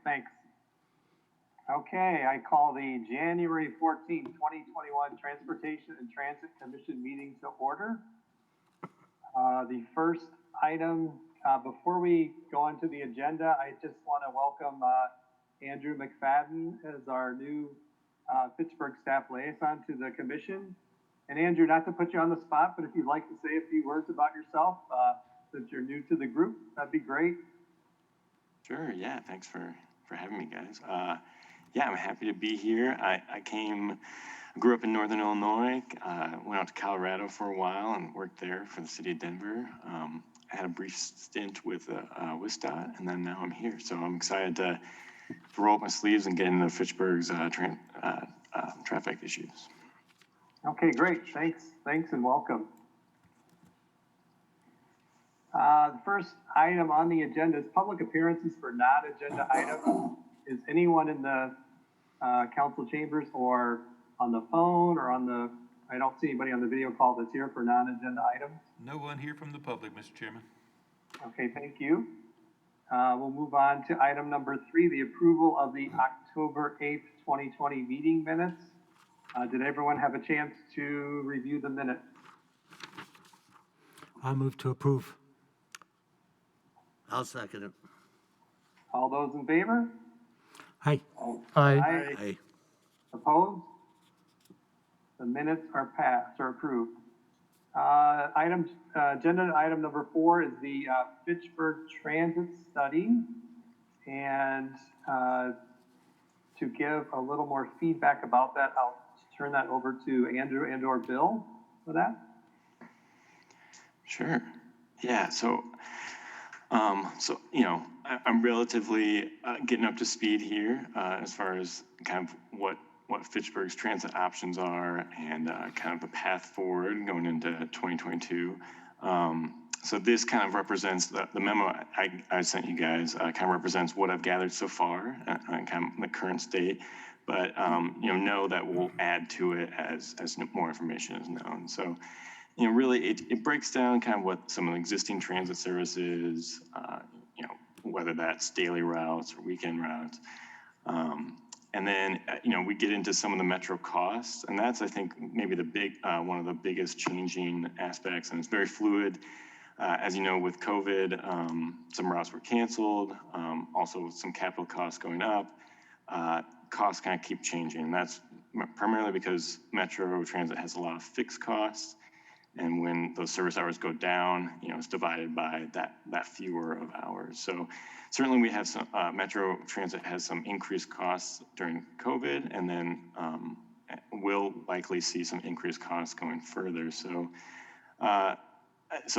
Thanks. Okay, I call the January 14, 2021 Transportation and Transit Commission meeting to order. The first item, before we go on to the agenda, I just want to welcome Andrew McFadden as our new Fitchburg staff liaison to the commission. And Andrew, not to put you on the spot, but if you'd like to say a few words about yourself, since you're new to the group, that'd be great. Sure, yeah, thanks for having me, guys. Yeah, I'm happy to be here. I grew up in Northern Illinois, went out to Colorado for a while and worked there for the city of Denver. I had a brief stint with WISDOT, and then now I'm here. So I'm excited to roll up my sleeves and get into Fitchburg's traffic issues. Okay, great. Thanks and welcome. The first item on the agenda is public appearances for non-agenda items. Is anyone in the council chambers or on the phone or I don't see anybody on the video call that's here for non-agenda items? No one here from the public, Mr. Chairman. Okay, thank you. We'll move on to item number 3, the approval of the October 8th, 2020 meeting minutes. Did everyone have a chance to review the minutes? I move to approve. I'll second it. All those in favor? Aye. Aye. Aye. Opposed? The minutes are passed or approved. Agenda item number 4 is the Fitchburg Transit Study. And to give a little more feedback about that, I'll turn that over to Andrew and or Bill for that. Sure. Yeah. So you know, I'm relatively getting up to speed here as far as kind of what Fitchburg's transit options are and kind of the path forward going into 2022. So this kind of represents the memo I sent you guys kind of represents what I've gathered so far and kind of the current state. But you know that we'll add to it as more information is known. So you know, really it breaks down kind of what some of the existing transit services, you know, whether that's daily routes or weekend routes. And then, you know, we get into some of the metro costs, and that's, I think, maybe one of the biggest changing aspects, and it's very fluid. As you know, with COVID, some routes were canceled, also some capital costs going up. Costs kind of keep changing, and that's primarily because metro transit has a lot of fixed costs, and when those service hours go down, you know, it's divided by that fewer of hours. So certainly we have some, metro transit has some increased costs during COVID, and then we'll likely see some increased costs going further. So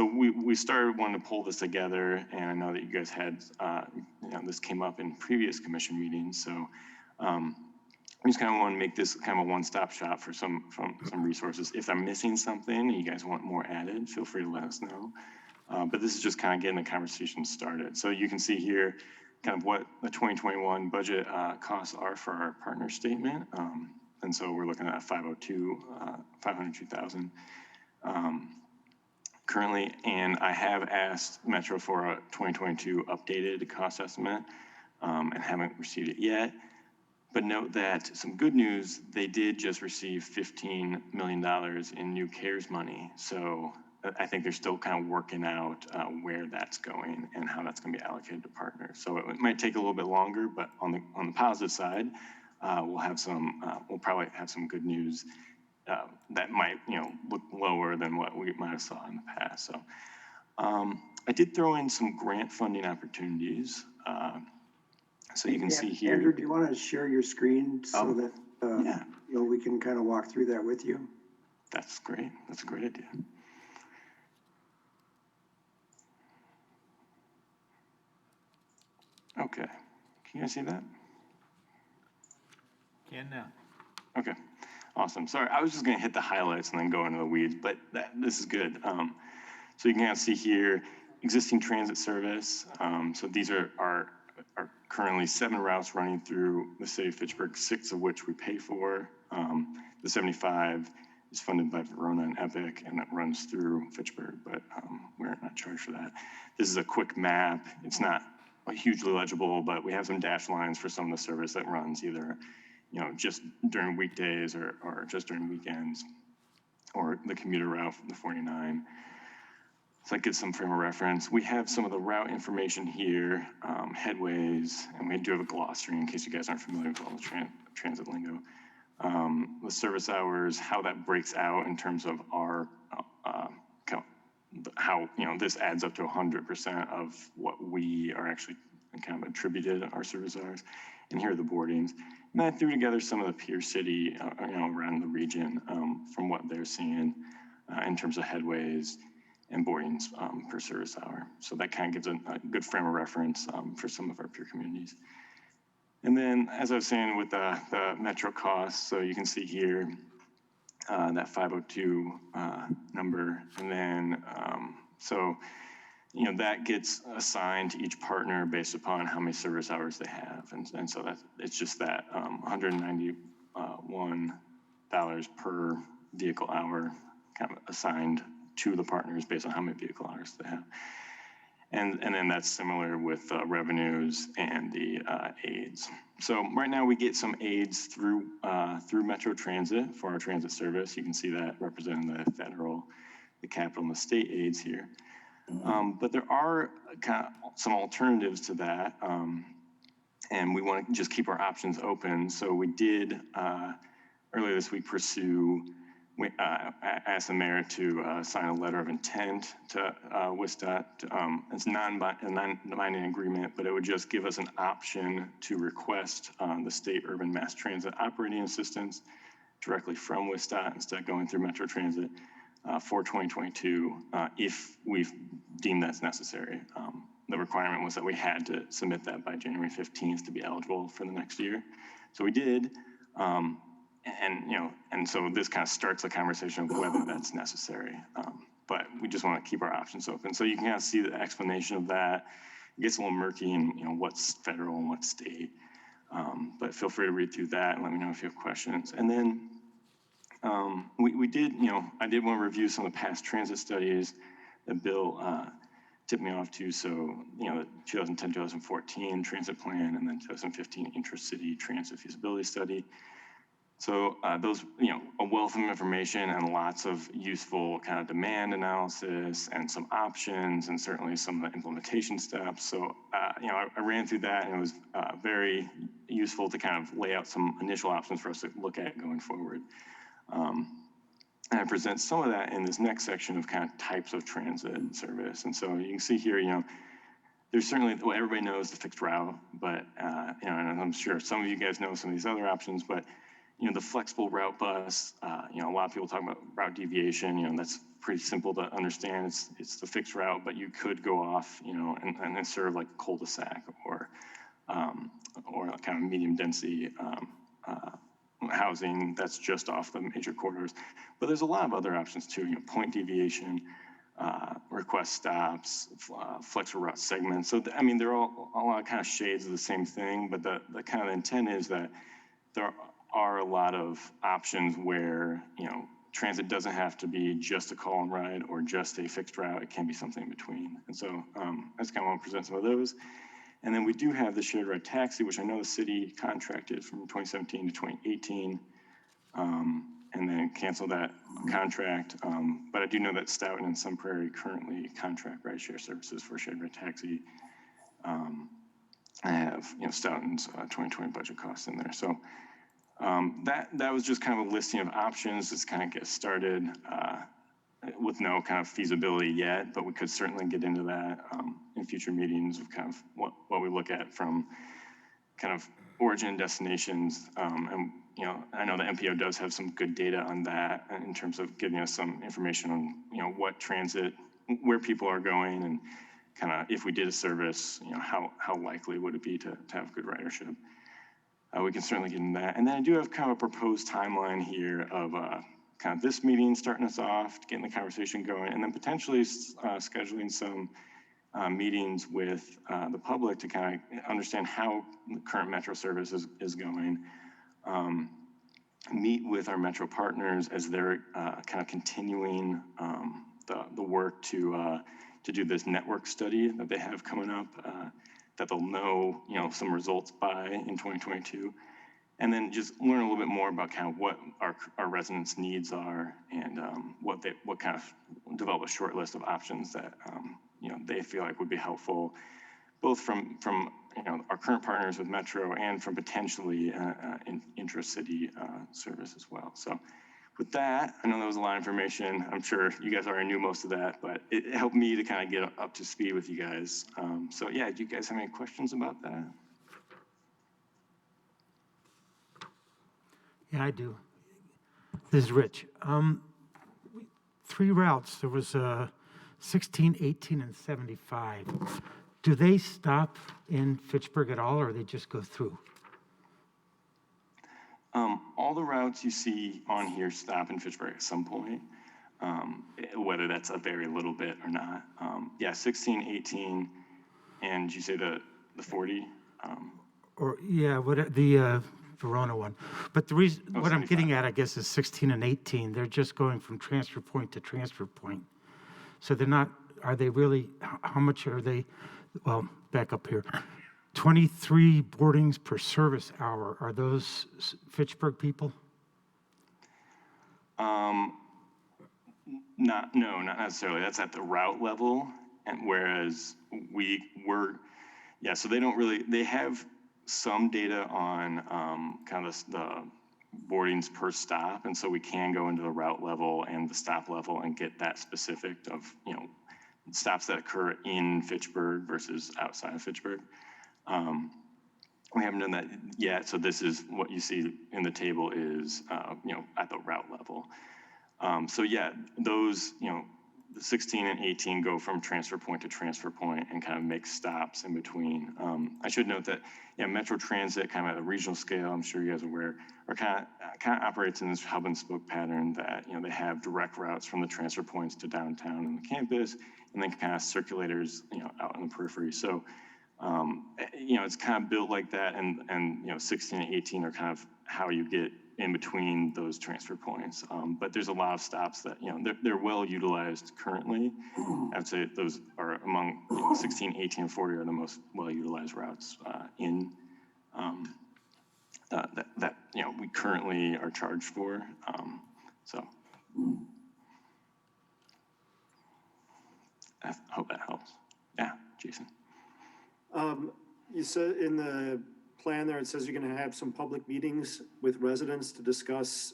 we started wanting to pull this together, and I know that you guys had, you know, this came up in previous commission meetings. So I just kind of want to make this kind of a one-stop shop for some resources. If I'm missing something and you guys want more added, feel free to let us know. But this is just kind of getting the conversation started. So you can see here kind of what the 2021 budget costs are for our partner statement. And so we're looking at 502,000 currently. And I have asked Metro for a 2022 updated cost estimate and haven't received it yet. But note that some good news, they did just receive $15 million in new CARES money. So I think they're still kind of working out where that's going and how that's going to be allocated to partners. So it might take a little bit longer, but on the positive side, we'll probably have some good news that might, you know, look lower than what we might have saw in the past. So I did throw in some grant funding opportunities. So you can see here. Andrew, do you want to share your screen so that yeah, you know, we can kind of walk through that with you? That's great. That's a great idea. Okay, can you guys see that? Can now. Okay, awesome. Sorry, I was just gonna hit the highlights and then go into the weeds, but this is good. So you can kind of see here, existing transit service. So these are currently 7 routes running through the city of Fitchburg, 6 of which we pay for. The 75 is funded by Verona and Epic, and that runs through Fitchburg, but we're not charged for that. This is a quick map. It's not hugely legible, but we have some dash lines for some of the service that runs either, just during weekdays or just during weekends, or the commuter route from the 49. So that gives some frame of reference. We have some of the route information here, headways, and we do have a glossary in case you guys aren't familiar with all the transit lingo. The service hours, how that breaks out in terms of our, how, this adds up to 100% of what we are actually kind of attributed our service hours. And here are the boardings. And I threw together some of the peer city, around the region, from what they're seeing in terms of headways and boardings per service hour. So that kind of gives a good frame of reference for some of our peer communities. And then, as I was saying, with the metro costs, so you can see here that 502 number, and then that gets assigned to each partner based upon how many service hours they have, and so it's just that $191 per vehicle hour kind of assigned to the partners based on how many vehicle hours they have. And then that's similar with revenues and the aids. So right now we get some aids through Metro Transit for our transit service. You can see that representing the federal, the capital, and the state aids here. But there are kind of some alternatives to that, and we want to just keep our options open. So we did earlier this week we asked the mayor to sign a letter of intent to WSDOT. It's a non-binding agreement, but it would just give us an option to request the state urban mass transit operating assistance directly from WSDOT instead of going through Metro Transit for 2022 if we deem that's necessary. The requirement was that we had to submit that by January 15th to be eligible for the next year. So we did. And so this kind of starts the conversation of whether that's necessary. But we just want to keep our options open. So you can kind of see the explanation of that. It gets a little murky in, what's federal and what's state. But feel free to read through that and let me know if you have questions. And then we did, I did want to review some of the past transit studies that Bill tipped me off to. So, the 2010-2014 transit plan, and then 2015 intra-city transit feasibility study. So those, a wealth of information and lots of useful kind of demand analysis and some options and certainly some of the implementation steps. So, I ran through that, and it was very useful to kind of lay out some initial options for us to look at going forward. And I present some of that in this next section of kind of types of transit service. And so you can see here, there's certainly, well, everybody knows the fixed route, but, and I'm sure some of you guys know some of these other options, but the flexible route bus, a lot of people talk about route deviation, that's pretty simple to understand. It's the fixed route, but you could go off, and then serve like a cul-de-sac or a kind of medium density housing that's just off the major corridors. But there's a lot of other options too, point deviation, request stops, flexible route segments. So, they're all a lot of kind of shades of the same thing, but the kind of intent is that there are a lot of options where, transit doesn't have to be just a call and ride or just a fixed route. It can be something in between. And so that's kind of want to present some of those. And then we do have the shared ride taxi, which I know the city contracted from 2017 to 2018, and then canceled that contract. But I do know that Stoughton and Sun Prairie currently contract rideshare services for shared ride taxi. I have, Stoughton's 2020 budget costs in there. So that was just kind of a listing of options. Just kind of get started with no kind of feasibility yet, but we could certainly get into that in future meetings of kind of what we look at from kind of origin and destinations. And, I know the MPO does have some good data on that in terms of giving us some information on, what transit, where people are going, and kind of if we did a service, how likely would it be to have good ridership. We can certainly get into that. And then I do have kind of a proposed timeline here of kind of this meeting starting us off, getting the conversation going, and then potentially scheduling some meetings with the public to kind of understand how the current Metro service is going. Meet with our Metro partners as they're kind of continuing the work to do this network study that they have coming up. that they'll know, some results by in 2022. And then just learn a little bit more about kind of what our residents' needs are, and what kind of develop a short list of options that they feel like would be helpful, both from our current partners with Metro and from potentially intra-city service as well. So with that, I know that was a lot of information. I'm sure you guys already knew most of that, but it helped me to kind of get up to speed with you guys. So yeah, do you guys have any questions about that? Yeah, I do. This is Rich. 3 routes. There was 16, 18, and 75. Do they stop in Fitchburg at all, or they just go through? All the routes you see on here stop in Fitchburg at some point, whether that's a very little bit or not. Yeah, 16, 18, and did you say the 40? Or, yeah, what the Verona one. But the reason, Oh, what I'm 75. getting at, I guess, is 16 and 18. They're just going from transfer point to transfer point. So they're not, are they really, how much are they, well, back up here. 23 boardings per service hour. Are those Fitchburg people? Not necessarily. That's at the route level, and whereas so they don't really, they have some data on kind of the boardings per stop, and so we can go into the route level and the stop level and get that specific of stops that occur in Fitchburg versus outside of Fitchburg. We haven't done that yet, so this is what you see in the table is at the route level. So yeah, those the 16 and 18 go from transfer point to transfer point and kind of make stops in between. I should note that Metro Transit, kind of at a regional scale, I'm sure you guys are aware, are kind of operates in this hub and spoke pattern that they have direct routes from the transfer points to downtown and the campus, and then kind of circulators out in the periphery. So it's kind of built like that, and 16 and 18 are kind of how you get in between those transfer points. But there's a lot of stops that, they're well utilized currently. I would say those are among 16, 18, and 40 are the most well utilized routes that we currently are charged for. So I hope that helps. Yeah, Jason. You said in the plan there, it says you're gonna have some public meetings with residents to discuss,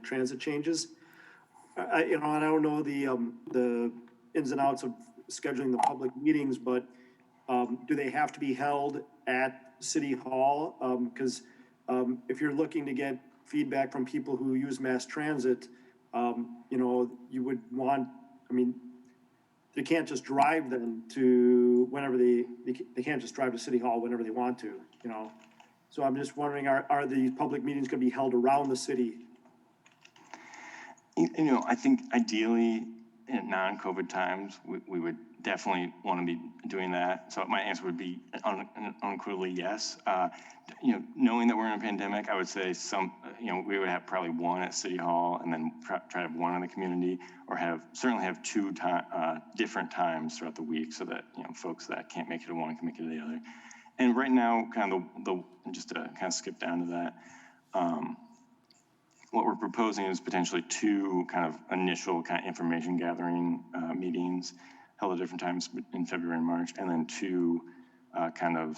transit changes. I don't know the ins and outs of scheduling the public meetings, but, do they have to be held at City Hall? Because, if you're looking to get feedback from people who use mass transit, you would want, they can't just drive them to whenever they can't just drive to City Hall whenever they want to, So I'm just wondering, are the public meetings gonna be held around the city? I think ideally in non-COVID times, we would definitely want to be doing that. So my answer would be unequivocally yes. Knowing that we're in a pandemic, I would say we would have probably one at City Hall and then try to have one in the community, or certainly have two different times throughout the week so that, folks that can't make it to one can make it to the other. And right now, kind of just to kind of skip down to that, what we're proposing is potentially 2 kind of initial kind of information gathering meetings held at different times in February and March, and then 2 kind of,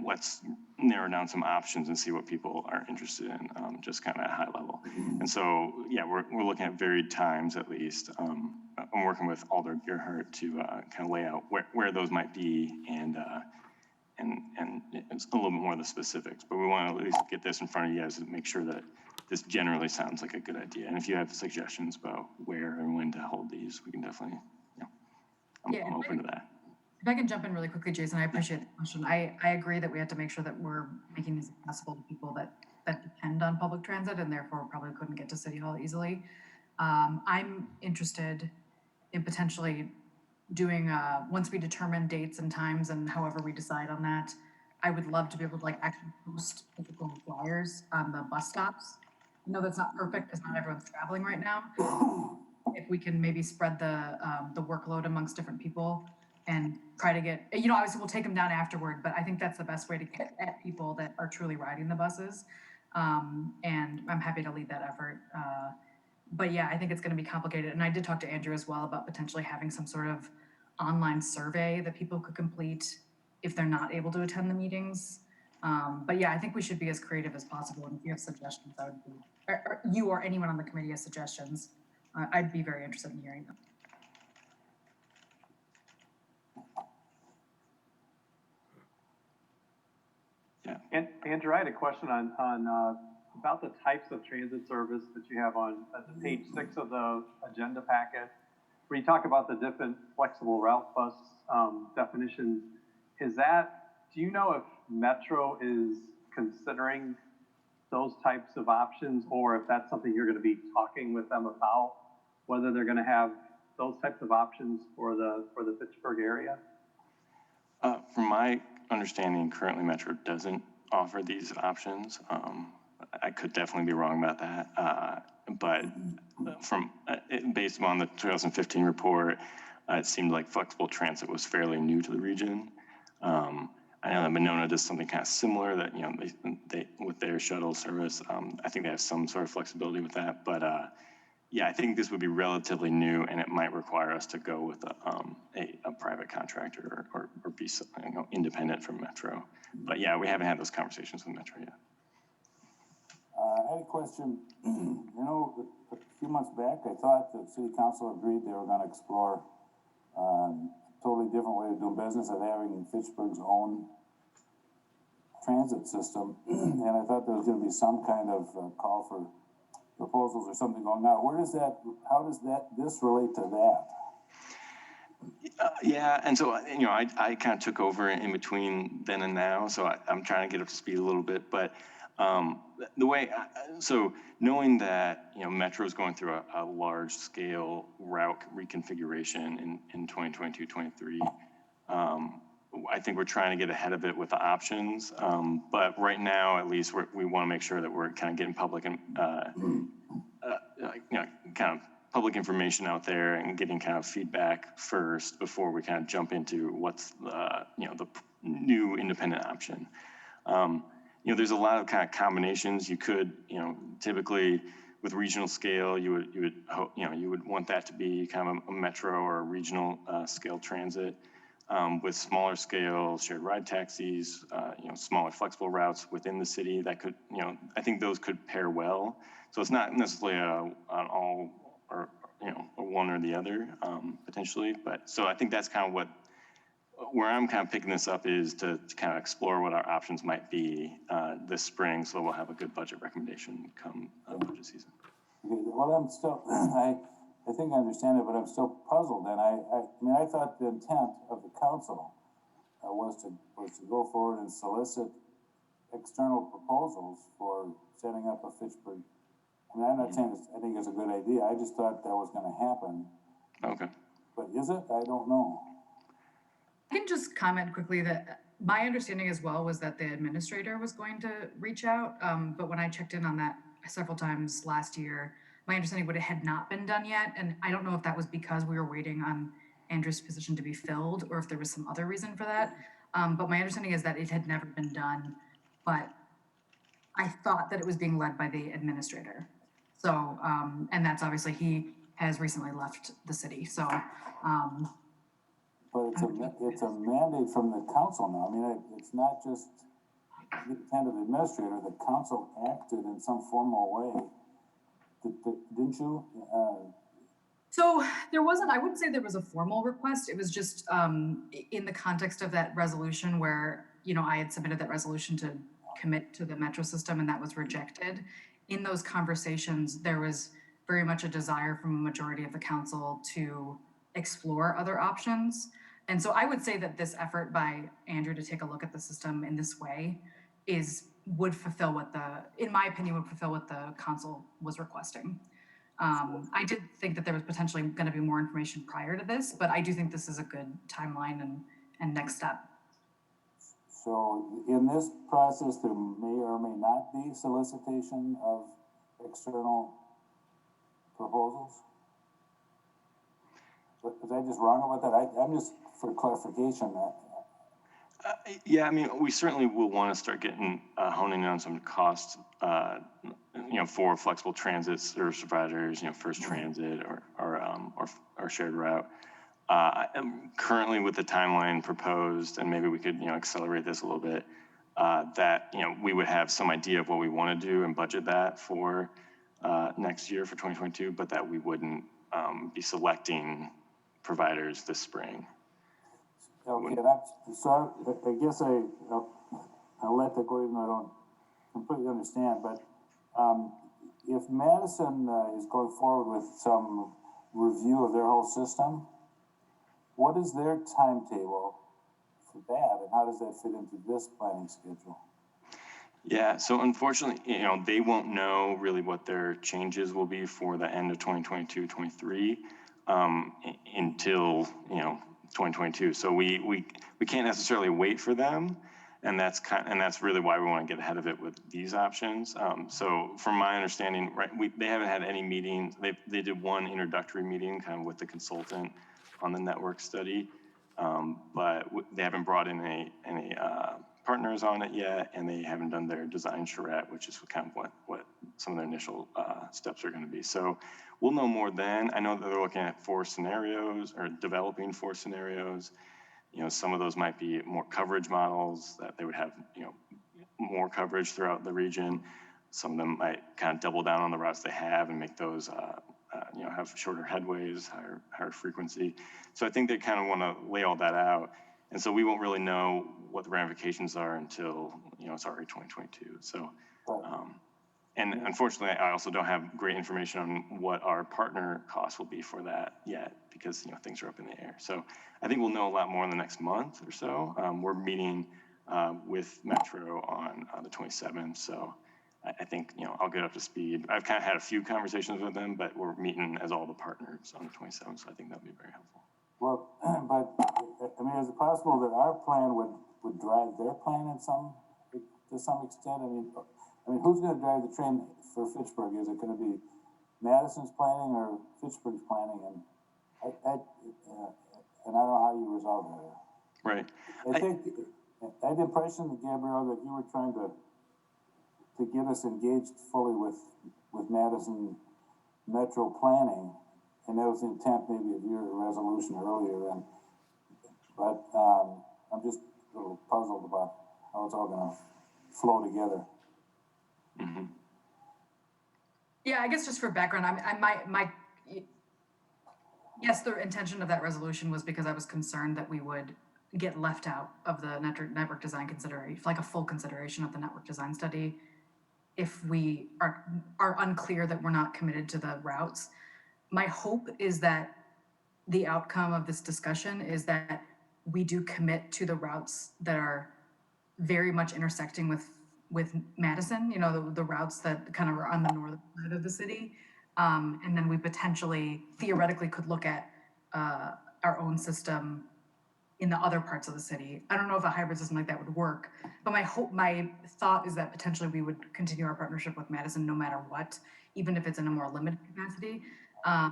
let's narrow down some options and see what people are interested in, just kind of at a high level. And so, yeah, we're looking at varied times at least. I'm working with Alder Gerhardt to kind of lay out where those might be and it's a little bit more of the specifics, but we want to at least get this in front of you guys to make sure that this generally sounds like a good idea. And if you have suggestions about where and when to hold these, we can definitely, I'm open to that. If I can jump in really quickly, Jason, I appreciate the question. I agree that we have to make sure that we're making these accessible to people that depend on public transit and therefore probably couldn't get to City Hall easily. I'm interested in potentially doing, once we determine dates and times and however we decide on that, I would love to be able to actually post physical flyers on the bus stops. I know that's not perfect because not everyone's traveling right now. If we can maybe spread the workload amongst different people and try to get, obviously we'll take them down afterward, but I think that's the best way to get at people that are truly riding the buses. And I'm happy to lead that effort. But yeah, I think it's going to be complicated. And I did talk to Andrew as well about potentially having some sort of online survey that people could complete if they're not able to attend the meetings. But yeah, I think we should be as creative as possible. And if you have suggestions, I would be, or you or anyone on the committee has suggestions, I'd be very interested in hearing them. And Andrew, I had a question on about the types of transit service that you have on page 6 of the agenda packet, where you talk about the different flexible route bus definitions. Do you know if Metro is considering those types of options, or if that's something you're going to be talking with them about, whether they're going to have those types of options for the Fitchburg area? From my understanding, currently Metro doesn't offer these options. I could definitely be wrong about that, but based on the 2015 report, it seemed like flexible transit was fairly new to the region. I know that Monona does something kind of similar that, they with their shuttle service. I think they have some sort of flexibility with that, but yeah, I think this would be relatively new, and it might require us to go with a private contractor or be independent from Metro. But yeah, we haven't had those conversations with Metro yet. I had a question. A few months back, I thought the city council agreed they were going to explore a totally different way of doing business, of having Fitchburg's own transit system. And I thought there was going to be some kind of call for proposals or something going on. How does this relate to that? Yeah, and so, I kind of took over in between then and now, so I'm trying to get up to speed a little bit, but so knowing that, Metro is going through a large scale route reconfiguration in 2022, 23, I think we're trying to get ahead of it with the options, but right now, at least, we want to make sure that we're kind of getting public and, kind of public information out there and getting kind of feedback first before we kind of jump into what's the new independent option. There's a lot of kind of combinations you could, typically with regional scale, you would want that to be kind of a metro or a regional scale transit. With smaller scale shared ride taxis, smaller flexible routes within the city that could, I think those could pair well. So it's not necessarily an all or, or one or the other, potentially. But so I think that's kind of where I'm kind of picking this up is to kind of explore what our options might be this spring. So we'll have a good budget recommendation come budget season. Okay, well, I'm still, I think I understand it, but I'm still puzzled. And I thought the intent of the council was to go forward and solicit external proposals for setting up a Fitchburg. I'm not saying I think it's a good idea. I just thought that was going to happen. Okay. But is it? I don't know. I can just comment quickly that my understanding as well was that the administrator was going to reach out. But when I checked in on that several times last year, my understanding was it had not been done yet. And I don't know if that was because we were waiting on Andrew's position to be filled or if there was some other reason for that. But my understanding is that it had never been done, but I thought that it was being led by the administrator. So, and that's obviously, he has recently left the city. So, But it's a mandate from the council now. I mean, it's not just the intent of the administrator. The council acted in some formal way. Didn't you? So there wasn't, I wouldn't say there was a formal request. It was just in the context of that resolution where, I had submitted that resolution to commit to the metro system and that was rejected. In those conversations, there was very much a desire from a majority of the council to explore other options. And so I would say that this effort by Andrew to take a look at the system in this way would fulfill what in my opinion, would fulfill what the council was requesting. I did think that there was potentially going to be more information prior to this, but I do think this is a good timeline and next step. So in this process, there may or may not be solicitation of external proposals? Was I just wrong about that? I'm just for clarification, Yeah, I mean, we certainly will want to start getting, honing in on some costs, for flexible transit service providers, First Transit or shared route. Currently with the timeline proposed, and maybe we could, accelerate this a little bit, that, we would have some idea of what we want to do and budget that for, next year for 2022, but that we wouldn't, be selecting providers this spring. Okay, that's, so I guess I'll let that go even though I don't completely understand, but, if Madison, is going forward with some review of their whole system, what is their timetable for that, and how does that fit into this planning schedule? Yeah, so unfortunately, they won't know really what their changes will be for the end of 2022, 23, until, 2022. So we can't necessarily wait for them. And that's really why we want to get ahead of it with these options. So from my understanding, right, they haven't had any meetings. They did one introductory meeting kind of with the consultant on the network study. But they haven't brought in any partners on it yet, and they haven't done their design charrette, which is kind of what some of their initial steps are going to be. So we'll know more then. I know that they're looking at 4 scenarios or developing 4 scenarios. Some of those might be more coverage models that they would have, more coverage throughout the region. Some of them might kind of double down on the routes they have and make those, have shorter headways, higher frequency. So I think they kind of want to lay all that out. And so we won't really know what the ramifications are until, it's already 2022. So, and unfortunately, I also don't have great information on what our partner costs will be for that yet, because, things are up in the air. So I think we'll know a lot more in the next month or so. We're meeting with Metro on the 27th. So I think, I'll get up to speed. I've kind of had a few conversations with them, but we're meeting as all the partners on the 27th. So I think that'll be very helpful. Well, but, I mean, is it possible that our plan would drive their plan to some extent? I mean, who's gonna drive the train for Fitchburg? Is it gonna be Madison's planning or Fitchburg's planning? And I don't know how you resolve that. Right. I think, I had the impression, Gabrielle, that you were trying to get us engaged fully with Madison Metro planning, and that was the intent maybe of your resolution earlier, but I'm just a little puzzled about how it's all gonna flow together. Mm-hmm. Yeah, I guess just for background, yes, the intention of that resolution was because I was concerned that we would get left out of the network design consideration, like a full consideration of the network design study, if we are unclear that we're not committed to the routes. My hope is that the outcome of this discussion is that we do commit to the routes that are very much intersecting with Madison, the routes that kind of are on the northern side of the city. And then we potentially, theoretically, could look at our own system in the other parts of the city. I don't know if a hybrid system like that would work, but my thought is that potentially we would continue our partnership with Madison no matter what, even if it's in a more limited capacity. I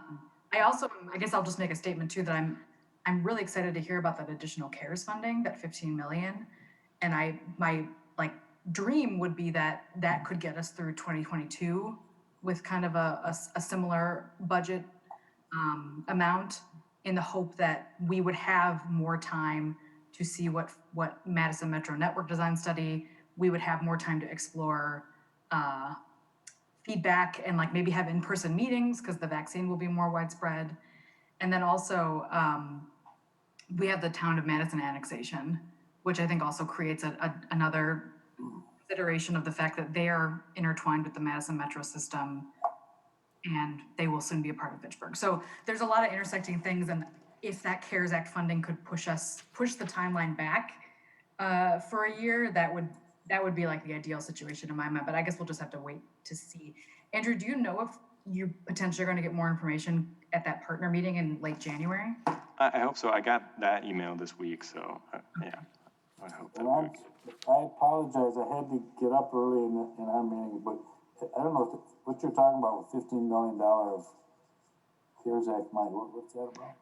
guess I'll just make a statement too, that I'm really excited to hear about that additional CARES funding, that 15 million. And my dream would be that could get us through 2022 with kind of a similar budget amount, in the hope that we would have more time to see what Madison Metro Network Design Study, we would have more time to explore feedback and maybe have in-person meetings because the vaccine will be more widespread. And then also we have the town of Madison annexation, which I think also creates another consideration of the fact that they are intertwined with the Madison Metro system, and they will soon be a part of Fitchburg. So there's a lot of intersecting things, and if that CARES Act funding could push the timeline back for a year, that would be the ideal situation in my mind. But I guess we'll just have to wait to see. Andrew, do you know if you potentially are going to get more information at that partner meeting in late January? I hope so. I got that email this week, so yeah, I hope that works. I apologize, I had to get up early in our meeting, but I don't know what you're talking about with $15 million of CARES Act money. What's that about?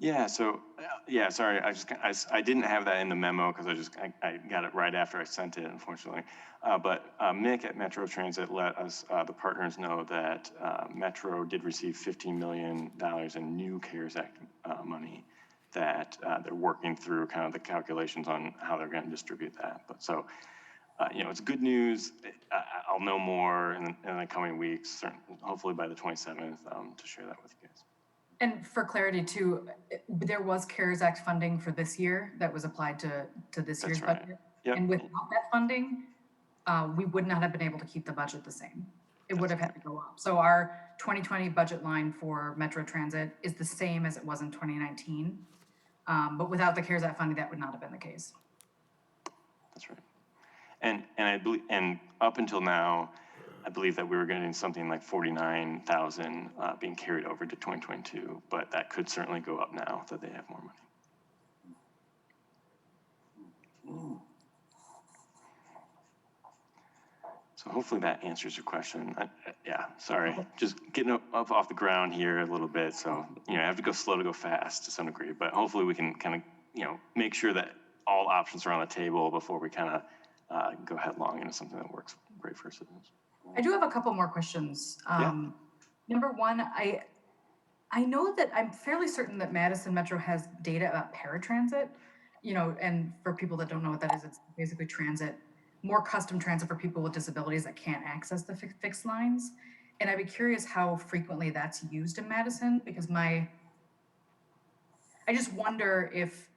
Yeah, so, yeah, sorry, I didn't have that in the memo because I got it right after I sent it, unfortunately. But Mick at Metro Transit let us, the partners know that Metro did receive $15 million in new CARES Act money that they're working through kind of the calculations on how they're going to distribute that. But so, it's good news. I'll know more in the coming weeks, hopefully by the 27th, to share that with you guys. And for clarity too, there was CARES Act funding for this year that was applied to this year's right. budget. Yep. And without that funding, we would not have been able to keep the budget the same. It would have had to go up. So our 2020 budget line for Metro Transit is the same as it was in 2019. But without the CARES Act funding, that would not have been the case. That's right. And I believe, and up until now, I believe that we were getting something like 49,000 being carried over to 2022, but that could certainly go up now that they have more money. So hopefully that answers your question. Yeah, sorry, just getting up off the ground here a little bit. So, I have to go slow to go fast to some degree, but hopefully we can kind of, make sure that all options are on the table before we kind of go headlong into something that works great for citizens. I do have a couple more questions. Yeah. Number one, I know that I'm fairly certain that Madison Metro has data about paratransit, and for people that don't know what that is, it's basically transit, more custom transit for people with disabilities that can't access the fixed lines. And I'd be curious how frequently that's used in Madison, because I just wonder if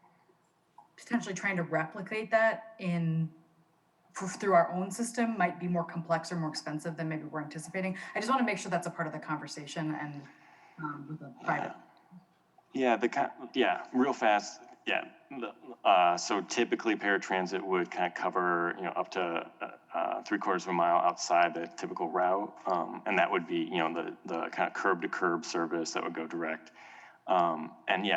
potentially trying to replicate that through our own system might be more complex or more expensive than maybe we're anticipating. I just want to make sure that's a part of the conversation and with the private. Real fast. Yeah. So typically paratransit would kind of cover, up to 3/4 of a mile outside the typical route. And that would be, the kind of curb to curb service that would go direct.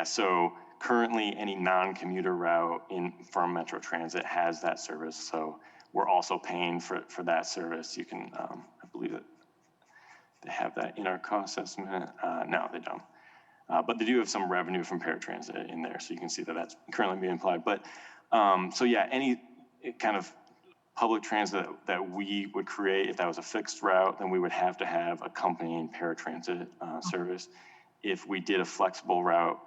So currently any non-commuter route from Metro Transit has that service. So we're also paying for that service. You can, I believe that they have that in our cost estimate. No, they don't. But they do have some revenue from paratransit in there, so you can see that that's currently being applied. But any kind of public transit that we would create, if that was a fixed route, then we would have to have accompanying paratransit service. If we did a flexible route,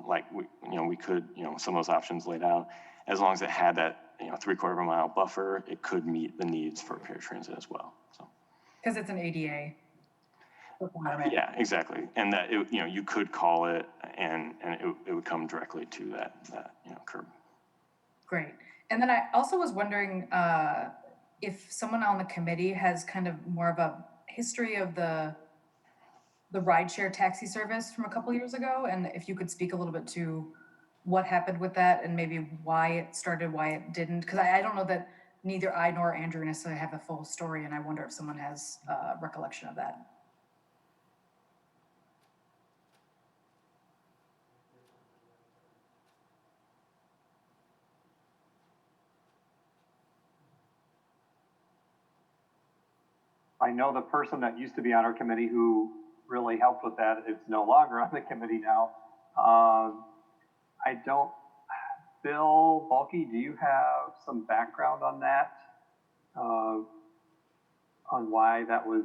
like we could, some of those options laid out, as long as it had that 3/4 of a mile buffer, it could meet the needs for paratransit as well. So. Because it's an ADA requirement. Yeah, exactly. And that you could call it, and it would come directly to that curb. Great. And then I also was wondering if someone on the committee has kind of more of a history of the rideshare taxi service from a couple years ago, and if you could speak a little bit to what happened with that and maybe why it started, why it didn't, because I don't know that neither I nor Andrew necessarily have the full story, and I wonder if someone has a recollection of that. I know the person that used to be on our committee who really helped with that is no longer on the committee now. Bill Bulky, do you have some background on that? On why that was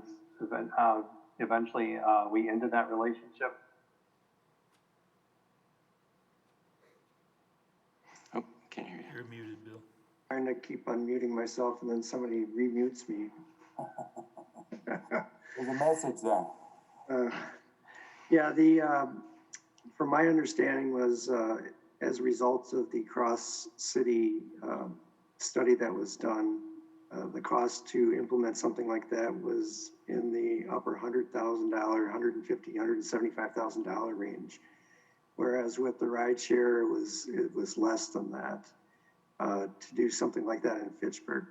eventually we ended that relationship? Oh, can't hear you. You're muted, Bill. Trying to keep unmuting myself and then somebody remutes me. There's a message there. From my understanding was, as a result of the cross-city study that was done, the cost to implement something like that was in the upper $100,000, $150,000, $175,000 range. Whereas with the rideshare, it was less than that to do something like that in Fitchburg.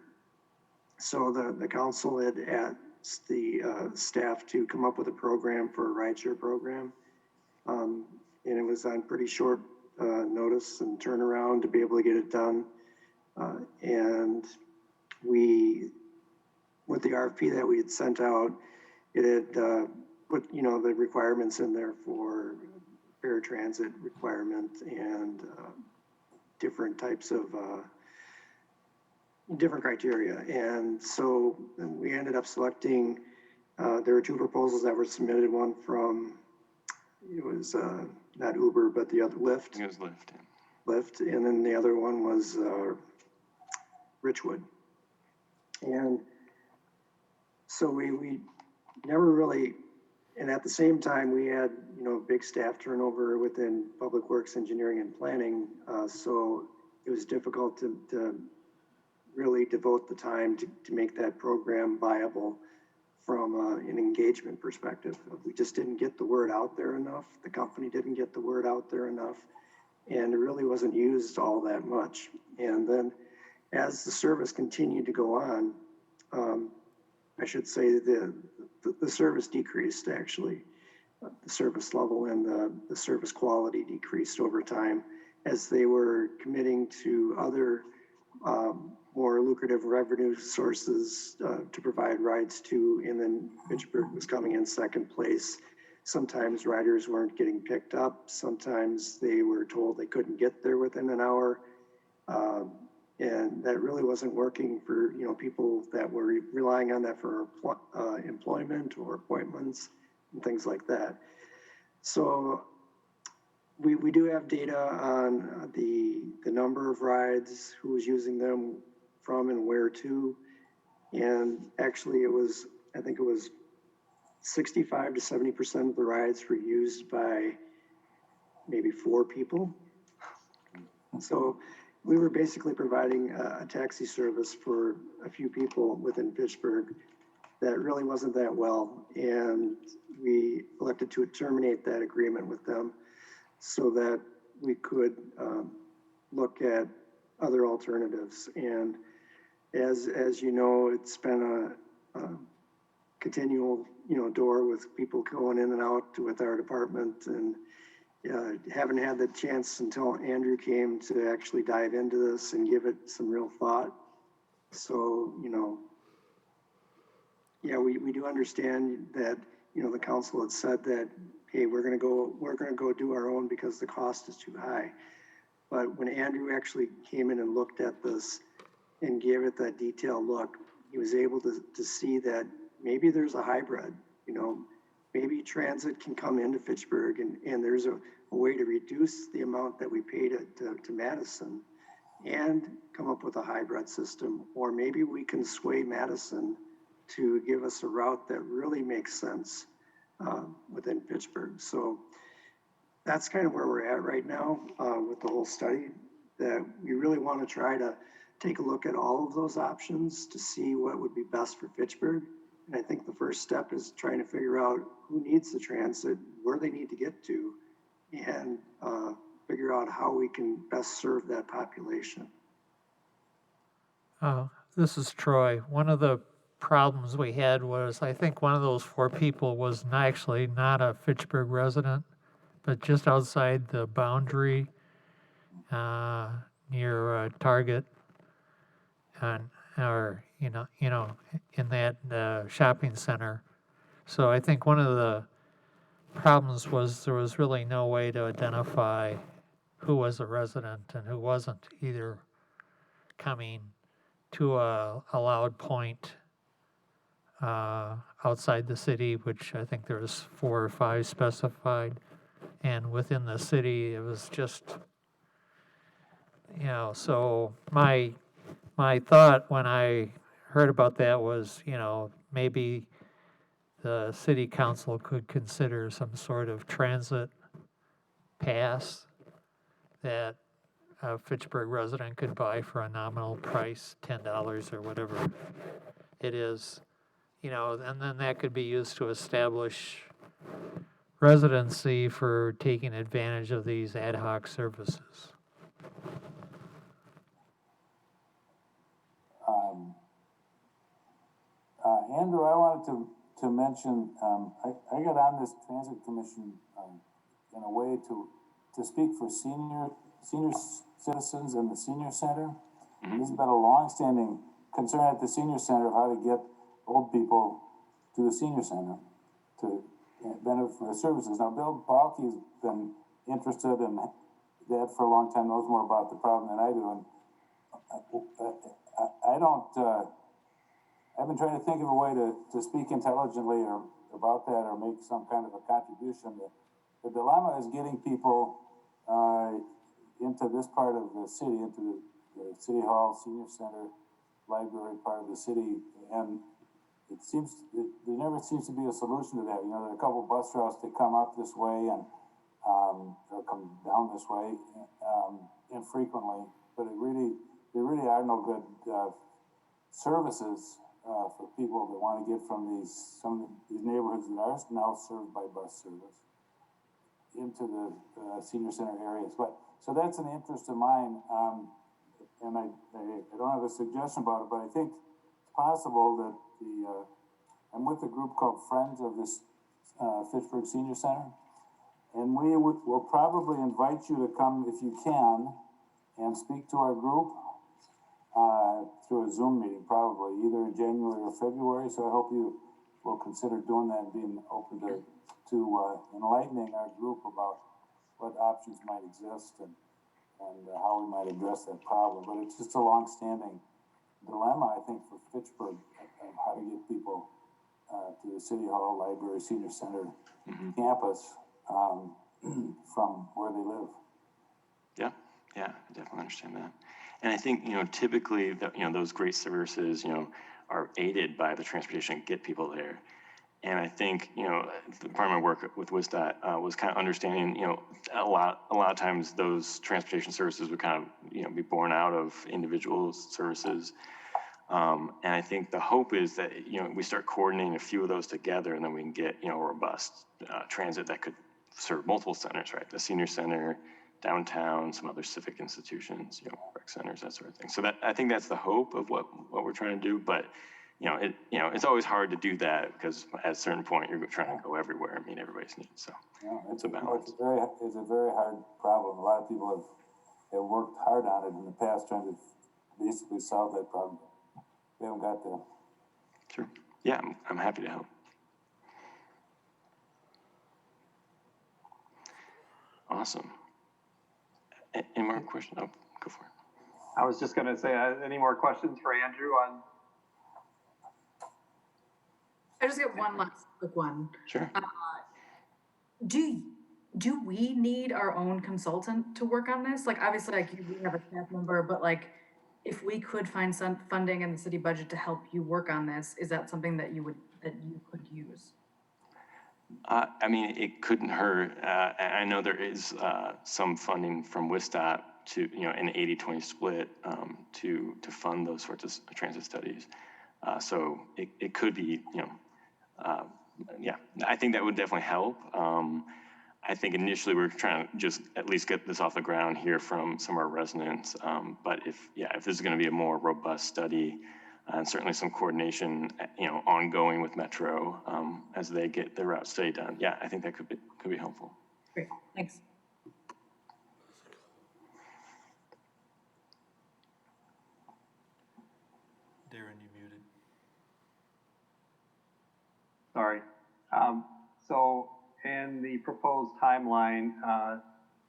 So the council had asked the staff to come up with a program for a rideshare program. And it was on pretty short notice and turnaround to be able to get it done. And with the RFP that we had sent out, it had put, the requirements in there for paratransit requirement and different types of different criteria. And so we ended up selecting, there were two proposals that were submitted, one from, it was not Uber, but the other Lyft. It was Lyft. Lyft, and then the other one was Richwood. And so we never really, and at the same time, we had, you know, big staff turnover within Public Works, Engineering, and Planning. So it was difficult to really devote the time to make that program viable from an engagement perspective. We just didn't get the word out there enough. The company didn't get the word out there enough, and it really wasn't used all that much. And then as the service continued to go on, I should say the service decreased, actually. The service level and the service quality decreased over time as they were committing to other more lucrative revenue sources to provide rides to, and then Fitchburg was coming in second place. Sometimes riders weren't getting picked up. Sometimes they were told they couldn't get there within an hour. And that really wasn't working for, you know, people that were relying on that for employment or appointments and things like that. So we do have data on the number of rides, who was using them from and where to. And actually I think it was 65 to 70% of the rides were used by maybe 4 people. So we were basically providing a taxi service for a few people within Fitchburg that really wasn't that well. And we elected to terminate that agreement with them so that we could look at other alternatives. And as you know, it's been a continual, you know, door with people going in and out with our department, and haven't had the chance until Andrew came to actually dive into this and give it some real thought. So, you know, yeah, we do understand that, you know, the council had said that, hey, we're gonna go do our own because the cost is too high. But when Andrew actually came in and looked at this and gave it that detailed look, he was able to see that maybe there's a hybrid, you know, maybe transit can come into Fitchburg and there's a way to reduce the amount that we pay to Madison and come up with a hybrid system. Or maybe we can sway Madison to give us a route that really makes sense within Fitchburg. So that's kind of where we're at right now with the whole study, that we really want to try to take a look at all of those options to see what would be best for Fitchburg. And I think the first step is trying to figure out who needs the transit, where they need to get to, and figure out how we can best serve that population. This is Troy. One of the problems we had was, I think one of those 4 people was actually not a Fitchburg resident, but just outside the boundary near Target, or in that shopping center. So I think one of the problems was there was really no way to identify who was a resident and who wasn't, either coming to a allowed point outside the city, which I think there was 4 or 5 specified, and within the city it was just, you know. So my thought when I heard about that was, you know, maybe the city council could consider some sort of transit pass that a Fitchburg resident could buy for a nominal price, $10 or whatever it is, you know, and then that could be used to establish residency for taking advantage of these ad hoc services. Andrew, I wanted to mention, I got on this transit commission in a way to speak for senior citizens in the senior center. Mm-hmm. This has been a long-standing concern at the senior center of how to get old people to the senior center to benefit from the services. Now, Bill Balke has been interested in that for a long time, knows more about the problem than I do, and I don't, I've been trying to think of a way to speak intelligently or about that or make some kind of a contribution. The dilemma is getting people, into this part of the city, into the city hall, senior center, library part of the city, and there never seems to be a solution to that. You know, there are a couple bus routes that come up this way and, or come down this way, infrequently, but there really are no good, services, for people that want to get from some of these neighborhoods that are now served by bus service into the, senior center areas. But, so that's an interest of mine, and I don't have a suggestion about it, but I think it's possible that I'm with a group called Friends of this Fitchburg Senior Center, and we'll probably invite you to come if you can and speak to our group through a Zoom meeting, probably either in January or February. So I hope you will consider doing that and being open to enlightening our group about what options might exist and how we might address that problem. But it's just a long-standing dilemma, I think, for Fitchburg of how to get people to the City Hall, Library, Senior Center campus from where they live. Yeah, I definitely understand that. And I think, typically, those great services, are aided by the transportation to get people there. And I think, the part of my work with WISDOT was kind of understanding, a lot of times those transportation services would kind of, be born out of individual services. And I think the hope is that, we start coordinating a few of those together, and then we can get, a robust transit that could serve multiple centers, right? The senior center, downtown, some other civic institutions, rec centers, that sort of thing. So I think that's the hope of what we're trying to do. But it's always hard to do that because at a certain point you're trying to go everywhere and meet everybody's needs. So it's a balance. It's a very hard problem. A lot of people have worked hard on it in the past, trying to basically solve that problem. We haven't got there. Sure. Yeah, I'm happy to help. Awesome. Any more questions? Oh, go for it. I was just going to say, any more questions for Andrew on? I just got one last quick one. Sure. Do we need our own consultant to work on this? Like, obviously, like, we have a staff member, but like, if we could find some funding in the city budget to help you work on this, is that something that you could use? I mean, it couldn't hurt. I know there is some funding from WISDOT to, an 80-20 split to fund those sorts of transit studies. So it could be, yeah, I think that would definitely help. I think initially we're trying to just at least get this off the ground, hear from some of our residents. But if this is going to be a more robust study, and certainly some coordination, ongoing with Metro as they get their route study done. Yeah, I think that could be helpful. Great, thanks. Darren, you muted. Sorry. So in the proposed timeline,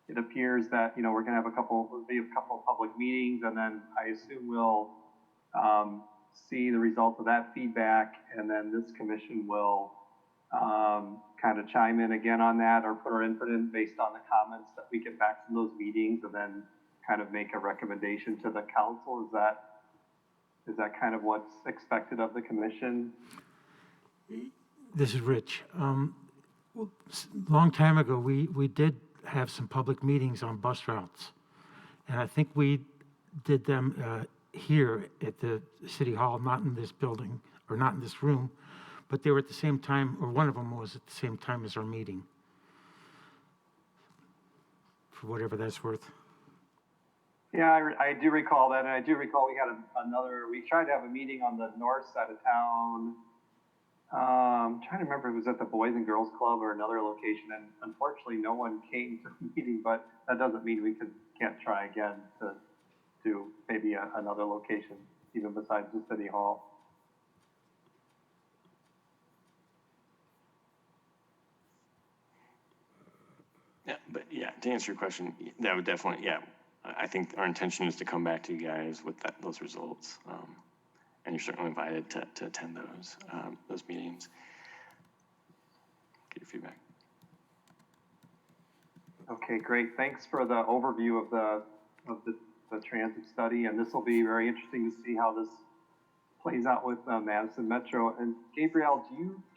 it appears that, we're going to have a couple public meetings, and then I assume we'll see the results of that feedback, and then this commission will kind of chime in again on that or put our input in based on the comments that we get back from those meetings, and then kind of make a recommendation to the council. Is that kind of what's expected of the commission? This is Rich. Long time ago, we did have some public meetings on bus routes, and I think we did them here at the City Hall, not in this building or not in this room, but they were at the same time, or one of them was at the same time as our meeting, for whatever that's worth. Yeah, I do recall that, and I do recall we had we tried to have a meeting on the north side of town. I'm trying to remember if it was at the Boys and Girls Club or another location, and unfortunately no one came to the meeting, but that doesn't mean we can't try again to do maybe another location, even besides the City Hall. Yeah, but yeah, to answer your question, that would definitely, yeah. I think our intention is to come back to you guys with those results. And you're certainly invited to attend those meetings. Get your feedback. Okay, great. Thanks for the overview of the transit study, and this will be very interesting to see how this plays out with Madison Metro. And Gabrielle,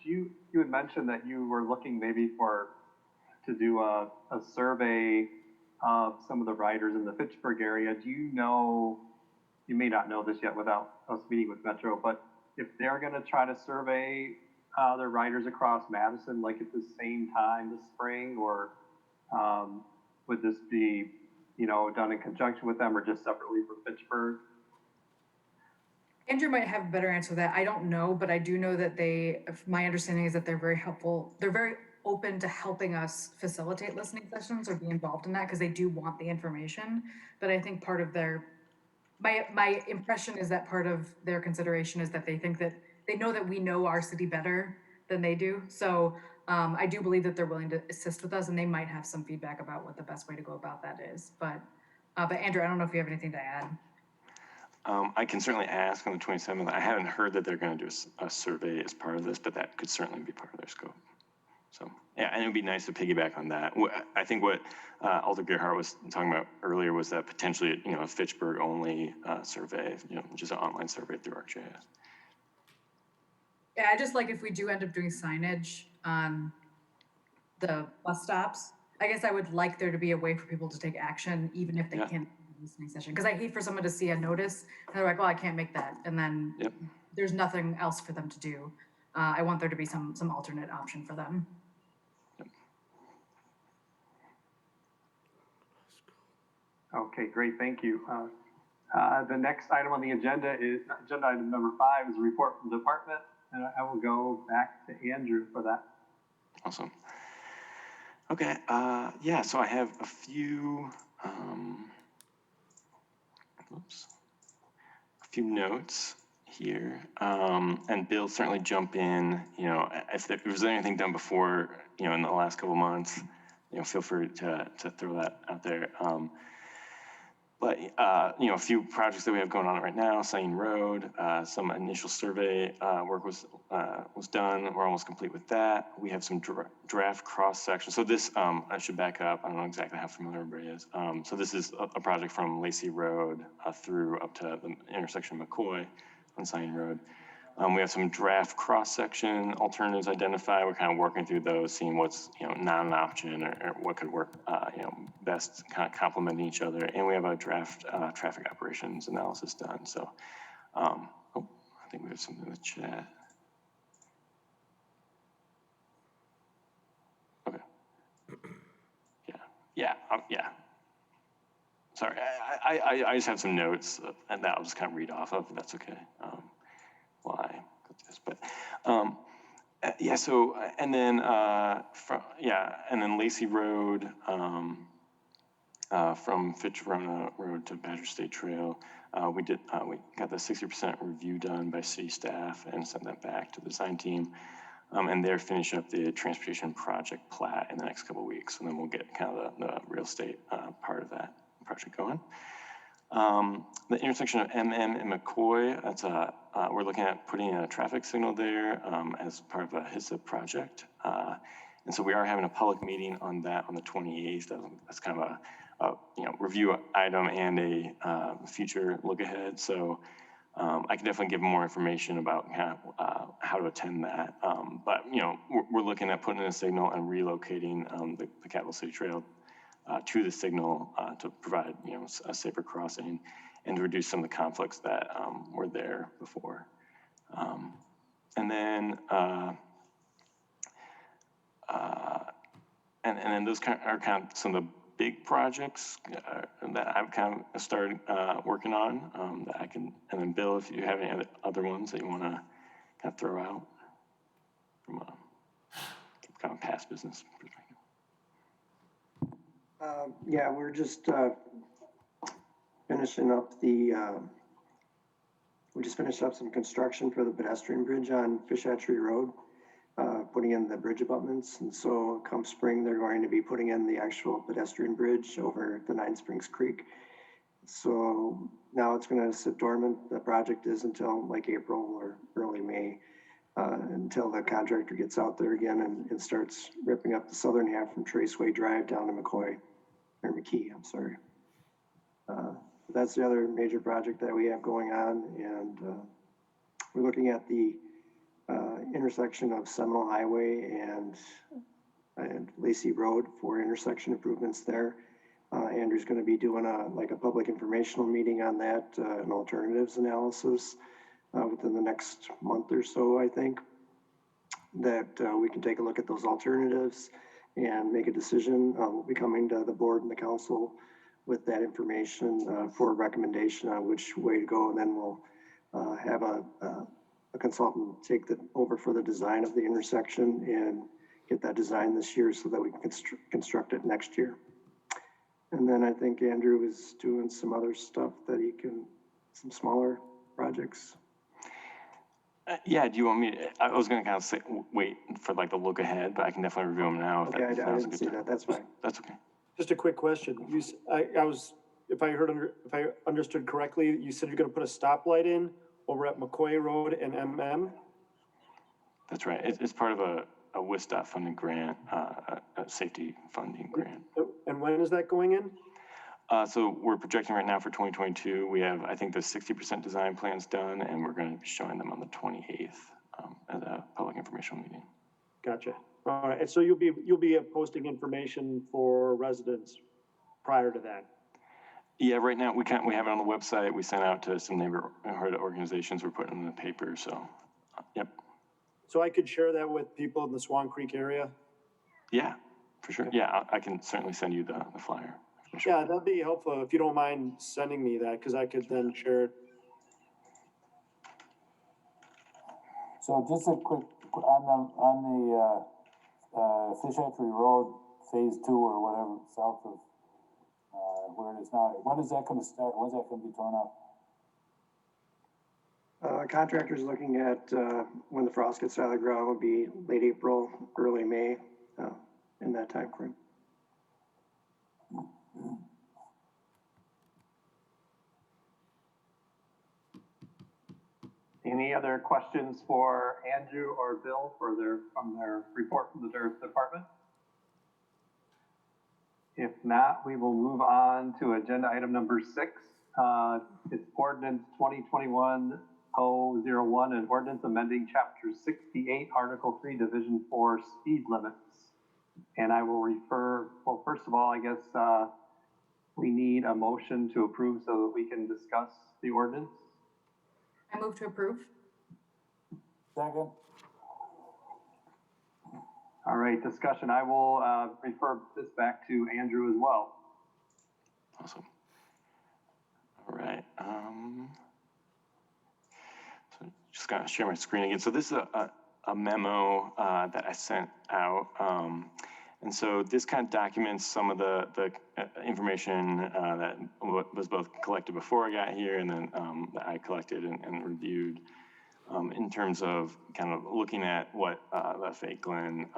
you had mentioned that you were looking maybe to do a survey of some of the riders in the Fitchburg area. Do you know? You may not know this yet without us meeting with Metro, but if they're going to try to survey their riders across Madison, like at the same time this spring, or would this be, done in conjunction with them or just separately for Fitchburg? Andrew might have a better answer to that. I don't know, but I do know that my understanding is that they're very helpful. They're very open to helping us facilitate listening sessions or be involved in that because they do want the information. But I think part of my impression is that part of their consideration is that they think that they know that we know our city better than they do. So I do believe that they're willing to assist with us, and they might have some feedback about what the best way to go about that is. But Andrew, I don't know if you have anything to add. I can certainly ask on the 27th. I haven't heard that they're going to do a survey as part of this, but that could certainly be part of their scope. So, yeah, and it would be nice to piggyback on that. I think what Alder Gerhardt was talking about earlier was that potentially, a Fitchburg-only survey, just an online survey through ArcGIS. Yeah, I just like if we do end up doing signage on the bus stops, I guess I would like there to be a way for people to take action, even if they can't do a listening session. Because I hate for someone to see a notice and they're like, well, I can't make that. And then there's nothing else for them to do. I want there to be some alternate option for them. Okay, great, thank you. The next item on the agenda is agenda item number 5 is a report from the department, and I will go back to Andrew for that. Awesome. Okay, yeah, so I have a few, notes here, and Bill, certainly jump in, if there was anything done before, in the last couple months, feel free to throw that out there. But, a few projects that we have going on right now, Sain Road, some initial survey work was done. We're almost complete with that. We have some draft cross section. So this, I should back up. I don't know exactly how familiar everybody is. So this is a project from Lacey Road through up to the intersection of McCoy on Sain Road. We have some draft cross-section alternatives identified. We're kind of working through those, seeing what's, not an option or what could work, best kind of complementing each other. And we have a draft traffic operations analysis done. So, I think we have something in the chat. Okay. Yeah. Sorry, I just have some notes and that I'll just kind of read off of, if that's okay. While I go through this, but yeah. So and then Lacey Road from Fitchburg Road to Badger State Trail. We got the 60% review done by city staff and sent that back to the design team, and they're finish up the transportation project plat in the next couple of weeks, and then we'll get kind of the real estate part of that project going. The intersection of MM and McCoy, that's we're looking at putting a traffic signal there as part of a HISA project. And so we are having a public meeting on that on the 28th. That's kind of a review item and a future look ahead. So I can definitely give more information about how to attend that. But we're looking at putting in a signal and relocating the Capital City Trail to the signal to provide a safer crossing and to reduce some of the conflicts that were there before. And then those are kind of some of the big projects that I've kind of started working on that I can. And then Bill, if you have any other ones that you want to kind of throw out from a kind of past business perspective. Yeah, we're just finishing up we just finished up some construction for the pedestrian bridge on Fish Hatchery Road. putting in the bridge abutments. And so come spring, they're going to be putting in the actual pedestrian bridge over the Nine Springs Creek. So now it's going to sit dormant. The project is until like April or early May, until the contractor gets out there again and starts ripping up the southern half from Traceway Drive down to McKee, I'm sorry. That's the other major project that we have going on. And we're looking at the intersection of Seminole Highway and Lacey Road for intersection improvements there. Andrew's going to be doing a public informational meeting on that, an alternatives analysis within the next month or so, I think, that we can take a look at those alternatives and make a decision. We'll be coming to the board and the council with that information for a recommendation on which way to go, and then we'll have a consultant take over for the design of the intersection and get that design this year so that we can construct it next year. And then I think Andrew is doing some other stuff that some smaller projects. Yeah, do you want me to, I was going to kind of say, wait for like the look ahead, but I can definitely review them now. Okay, I didn't see that. That's fine. That's okay. Just a quick question. If I understood correctly, you said you're going to put a stoplight in over at McCoy Road and MM? That's right. It's part of a WISDOT funding grant, a safety funding grant. And when is that going in? So we're projecting right now for 2022. We have, I think, the 60% design plans done, and we're going to be showing them on the 28th at a public information meeting. Gotcha. All right. And so you'll be posting information for residents prior to that. Yeah, right now we have it on the website. We sent out to some neighborhood organizations. We're putting it in the paper. So, yep. So I could share that with people in the Swan Creek area? Yeah, for sure. Yeah, I can certainly send you the flyer. Sure. Yeah, that'd be helpful if you don't mind sending me that, because I could then share it. So just a quick, on the Fish Hatchery Road, phase 2 or whatever, south of where it is now, when is that gonna start? When's that gonna be torn up? Contractors looking at when the frost gets out of the ground will be late April, early May, in that time frame. Any other questions for Andrew or Bill from their report from the department? If not, we will move on to agenda item number 6. It's ordinance 2021-001, an ordinance amending chapter 68, article 3, division 4, speed limits. And I will well, first of all, I guess we need a motion to approve so that we can discuss the ordinance. I move to approve. Second. All right, discussion. I will refer this back to Andrew as well. Awesome. All right. So just gotta share my screen again. So this is a memo that I sent out. And so this kind of documents some of the information that was both collected before I got here and then that I collected and reviewed in terms of kind of looking at what the Fake Glen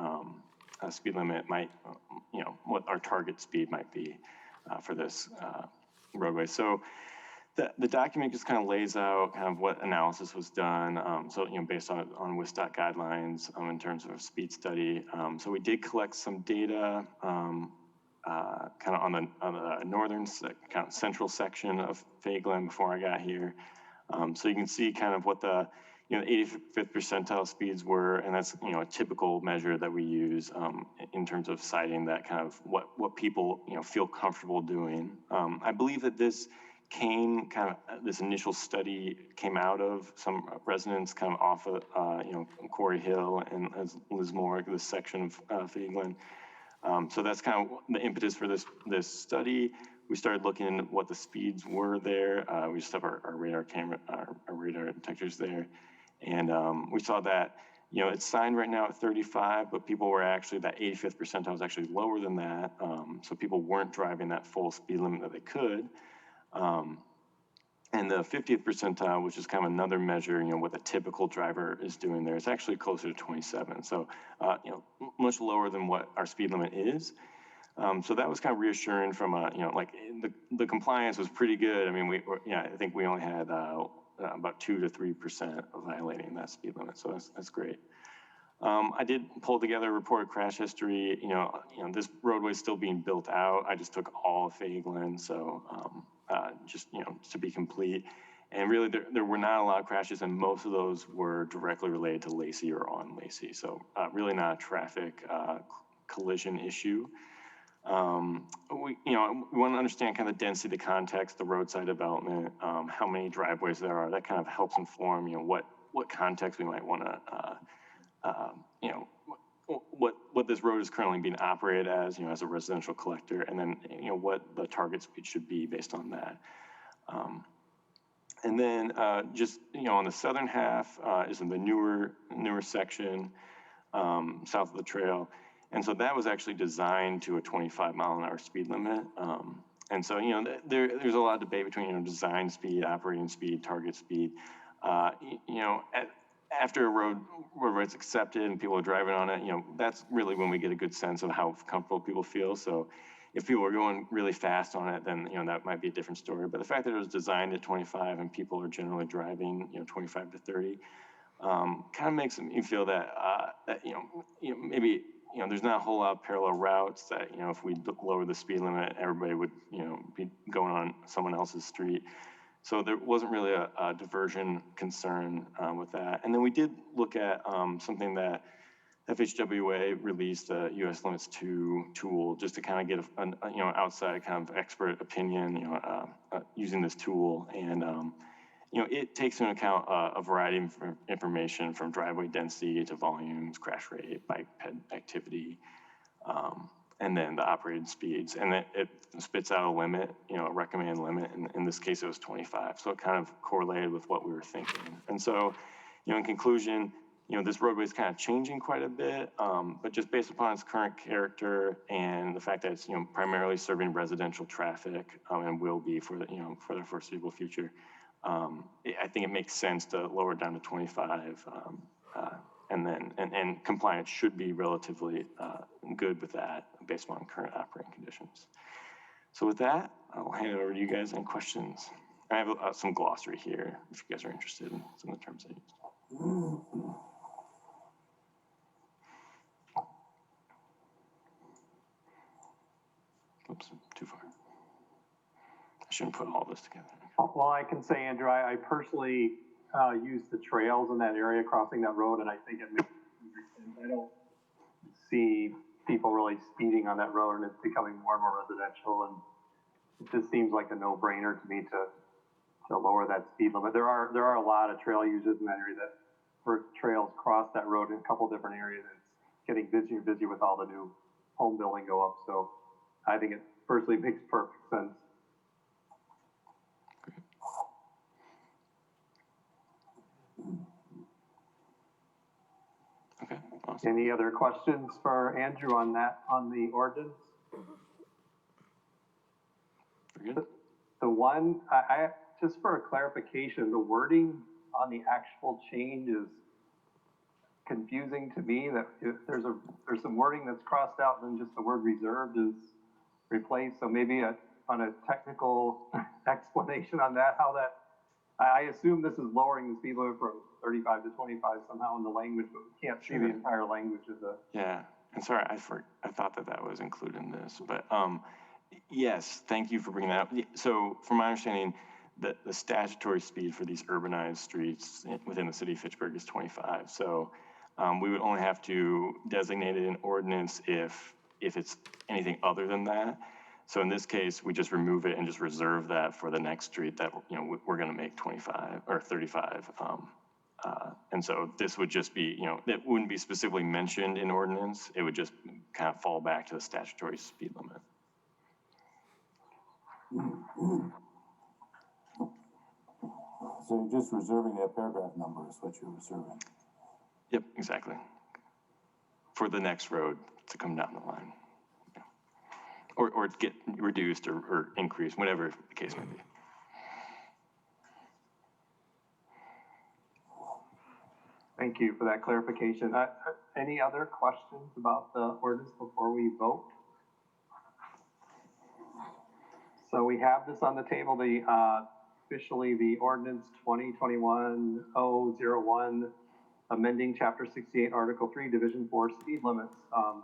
speed limit might, what our target speed might be for this roadway. So the document just kind of lays out kind of what analysis was done. So, based on WISDOT guidelines in terms of a speed study. So we did collect some data kind of on the northern, kind of central section of Fake Glen before I got here. So you can see kind of what the 85th percentile speeds were, and that's a typical measure that we use in terms of citing that kind of what people feel comfortable doing. I believe that this initial study came out of some residents kind of off of Quarry Hill and Lismore, this section of Fake Glen. So that's kind of the impetus for this study. We started looking at what the speeds were there. We just have our radar camera, our radar detectors there. And we saw that, it's signed right now at 35, but people were actually, that 85th percentile was actually lower than that. So people weren't driving that full speed limit that they could. And And the 50th percentile, which is kind of another measure, what the typical driver is doing there, it's actually closer to 27. So, much lower than what our speed limit is. So that was kind of reassuring from like the compliance was pretty good. I mean, I think we only had about 2 to 3% of violating that speed limit. So that's great. I did pull together a report of crash history. This roadway is still being built out. I just took all of Faglan, so just to be complete. And really, there were not a lot of crashes, and most of those were directly related to Lacey or on Lacey. So really not a traffic collision issue. We want to understand kind of the density, the context, the roadside development, how many driveways there are. That kind of helps inform, what context we might want to, what this road is currently being operated as, as a residential collector, and then, what the target speed should be based on that. And then just, on the southern half is in the newer section south of the trail. And so that was actually designed to a 25-mile-an-hour speed limit. And so, there's a lot of debate between, design speed, operating speed, target speed. After a roadway's accepted and people are driving on it, that's really when we get a good sense of how comfortable people feel. So if people are going really fast on it, then, that might be a different story. But the fact that it was designed at 25 and people are generally driving, 25 to 30, kind of makes me feel that, maybe, there's not a whole lot of parallel routes that, if we lower the speed limit, everybody would, be going on someone else's street. So there wasn't really a diversion concern with that. And then we did look at something that FHWA released, a U.S. Limits 2 tool, just to kind of get an outside kind of expert opinion, using this tool. And, it takes into account a variety of information from driveway density to volumes, crash rate, bike ped activity, and then the operating speeds. And it spits out a limit, a recommended limit. And in this case, it was 25. So it kind of correlated with what we were thinking. And so, in conclusion, this roadway is kind of changing quite a bit, but just based upon its current character and the fact that it's, primarily serving residential traffic and will be for the, for the foreseeable future, I think it makes sense to lower it down to 25, and compliance should be relatively good with that based on current operating conditions. So with that, I'll hand it over to you guys. Any questions? I have some glossary here if you guys are interested in some of the terms I used. Oops, too far. I shouldn't put all this together. Well, I can say, Andrew, I personally use the trails in that area crossing that road, and I think it makes sense. I don't see people really speeding on that road, and it's becoming more and more residential, and it just seems like a no-brainer to me to lower that speed limit. There are a lot of trail users in that area that where trails cross that road in a couple different areas, and it's getting busier and busier with all the new home building go up. So I think it personally makes perfect sense. Okay, awesome. Any other questions for Andrew on the ordinance? We're good? The one, I just for a clarification, the wording on the actual change is confusing to me. That there's some wording that's crossed out, and then just the word reserved is replaced. So maybe on a technical explanation on that, how that, I assume this is lowering the speed limit from 35 to 25 somehow in the language, but we can't see the entire language of the. Yeah, and sorry, I thought that was included in this, but yes, thank you for bringing that up. So from my understanding, the statutory speed for these urbanized streets within the city of Fitchburg is 25. So we would only have to designate it in ordinance if it's anything other than that. So in this case, we just remove it and just reserve that for the next street that, we're going to make 25 or 35. And so this would just be, it wouldn't be specifically mentioned in ordinance. It would just kind of fall back to the statutory speed limit. So you're just reserving that paragraph number is what you're reserving. Yep, exactly. For the next road to come down the line. Yeah. Or get reduced or increased, whatever the case may be. Thank you for that clarification. Any other questions about the ordinance before we vote? So we have this on the table, officially the ordinance 2021-001, amending chapter 68, article 3, division 4, speed limits.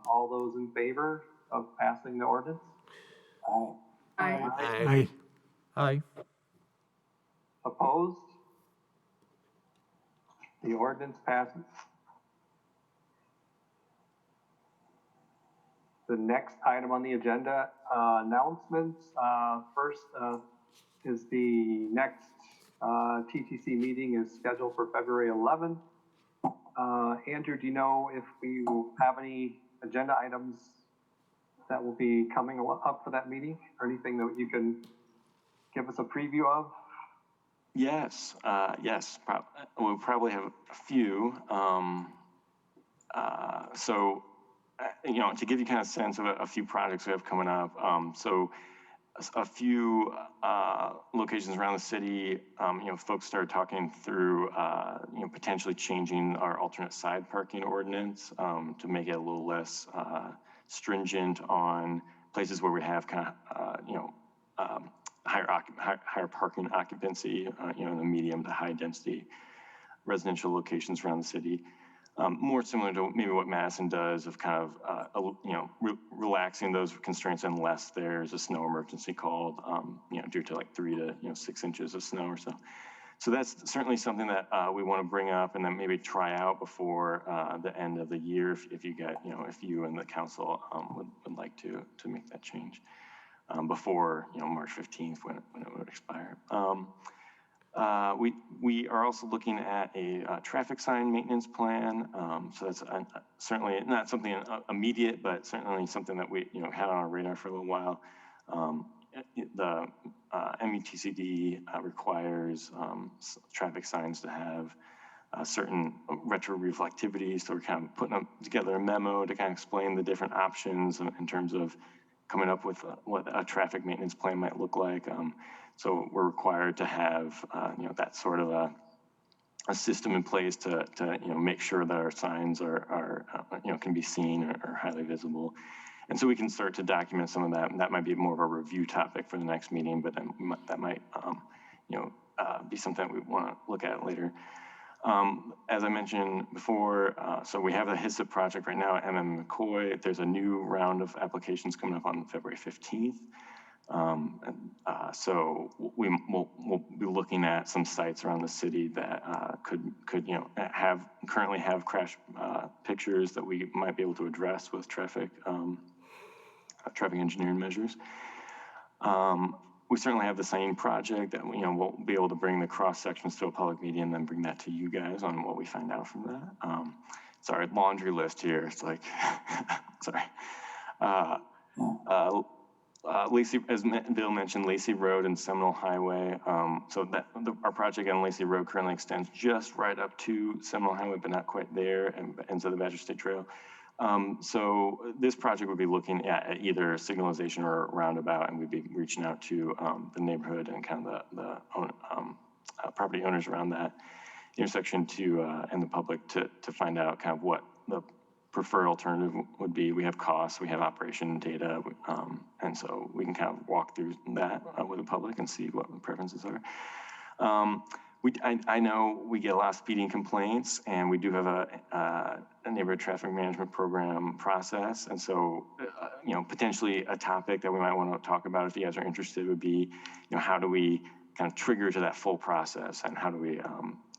All those in favor of passing the ordinance? Aye. I, Aye. Opposed? The ordinance passes. The next item on the agenda, announcements. First is the next TTC meeting is scheduled for February 11th. Andrew, do you know if we will have any agenda items that will be coming up for that meeting, or anything that you can give us a preview of? Yes, yes, we'll probably have a few. So, you know, to give you kind of sense of a few projects we have coming up. So a few locations around the city, you know, folks started talking through, you know, potentially changing our alternate side parking ordinance to make it a little less stringent on places where we have kind of, you know, higher parking occupancy, you know, in the medium to high density residential locations around the city. More similar to maybe what Madison does of kind of, you know, relaxing those constraints unless there's a snow emergency called, you know, due to like 3 to 6 inches of snow or so. So that's certainly something that we want to bring up and then maybe try out before the end of the year if you get, you know, if you and the council would like to make that change before, you know, March 15th when it would expire. We are also looking at a traffic sign maintenance plan. So that's certainly not something immediate, but certainly something that we, you know, had on our radar for a little while. The METCD requires traffic signs to have certain retro reflectivity. So we're kind of putting together a memo to kind of explain the different options in terms of coming up with what a traffic maintenance plan might look like. So we're required to have, you know, that sort of a system in place to you know, make sure that our signs are you know, can be seen or highly visible. And so we can start to document some of that, and that might be more of a review topic for the next meeting, but then that might, you know, be something that we want to look at later. As I mentioned before, so we have a HISIP project right now at McCoy. There's a new round of applications coming up on February 15th. So we'll be looking at some sites around the city that could you know currently have crash pictures that we might be able to address with traffic engineering measures. We certainly have the same project that, you know, we'll be able to bring the cross sections to a public meeting and then bring that to you guys on what we find out from that. Sorry, laundry list here. It's like, sorry. Lacey, as Bill mentioned, Lacey Road and Seminole Highway. So our project on Lacey Road currently extends just right up to Seminole Highway, but not quite there, and ends at the Badger State Trail. So this project would be looking at either signalization or a roundabout, and we'd be reaching out to the neighborhood and kind of the property owners around that intersection and the public to find out kind of what the preferred alternative would be. We have costs, we have operation data, and so we can kind of walk through that with the public and see what the preferences are. I know we get a lot of speeding complaints, and we do have a neighborhood traffic management program process. And so, you know, potentially a topic that we might want to talk about if you guys are interested would be, you know, how do we kind of trigger to that full process, and how do we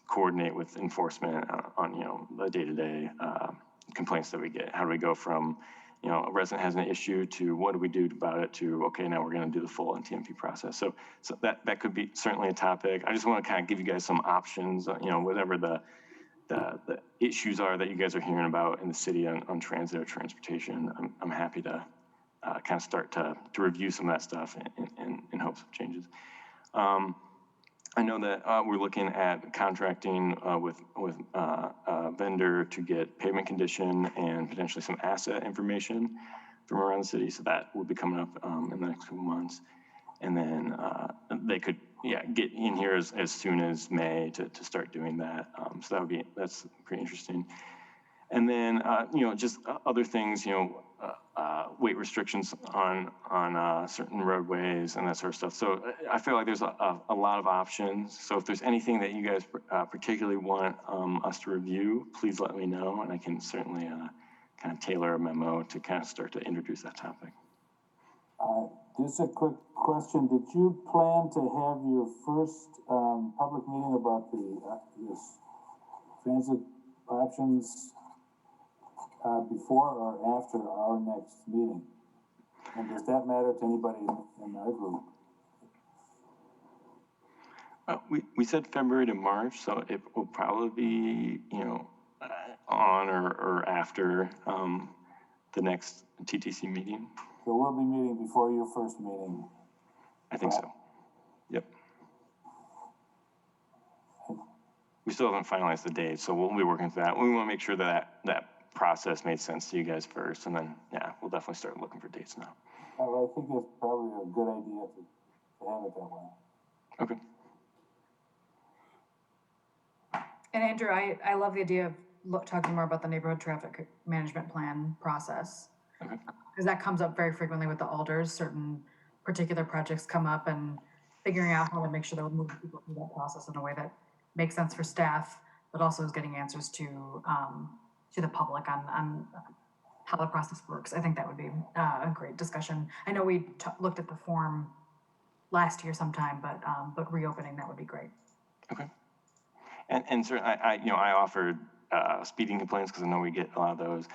coordinate with enforcement on, you know, the day-to-day complaints that we get? How do we go from, you know, a resident has an issue to what do we do about it to, okay, now we're going to do the full NTMP process. So that could be certainly a topic. I just want to kind of give you guys some options, you know, whatever the issues are that you guys are hearing about in the city on transit or transportation. I'm happy to kind of start to review some of that stuff in hopes of changes. I know that we're looking at contracting with a vendor to get pavement condition and potentially some asset information from around the city. So that will be coming up in the next couple months. And then they could yeah, get in here as soon as May to start doing that. So that's pretty interesting. And then, just other things, weight restrictions on certain roadways and that sort of stuff. So I feel like there's a lot of options. So if there's anything that you guys particularly want us to review, please let me know, and I can certainly kind of tailor a memo to kind of start to introduce that topic. Just a quick question. Did you plan to have your first, public meeting about this transit options, before or after our next meeting? And does that matter to anybody in our group? We said February to March, so it will probably be, on or after the next TTC meeting. So we'll be meeting before your first meeting. I think so. Yep. We still haven't finalized the date, so we'll be working through that. We want to make sure that process made sense to you guys first, and then, yeah, we'll definitely start looking for dates now. Well, I think it's probably a good idea to have it that way. Okay. And Andrew, I love the idea of talking more about the neighborhood traffic management plan process. Okay. Because that comes up very frequently with the alders, certain particular projects come up, and figuring out how to make sure that we're moving people through that process in a way that makes sense for staff, but also is getting answers to the public on how the process works. I think that would be a great discussion. I know we looked at the form last year sometime, but reopening that would be great. Okay. And certainly, I offered speeding complaints because I know we get a lot of those,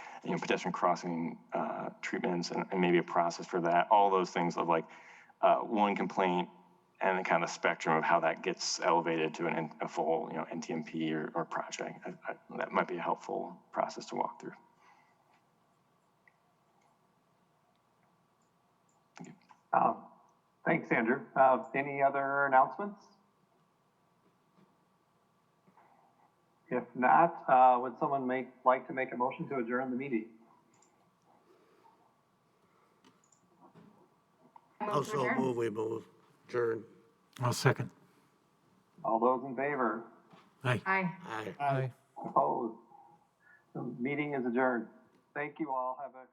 pedestrian crossing treatments and maybe a process for that. All those things of like one complaint and the kind of spectrum of how that gets elevated to a full, NTMP or project. That might be a helpful process to walk through. Thank you. Thanks, Andrew. Any other announcements? If not, would someone like to make a motion to adjourn the meeting? Also move, we move, adjourn. I'll second. All those in favor? Aye. Aye. Aye. Aye. Opposed? The meeting is adjourned. Thank you all. Have a great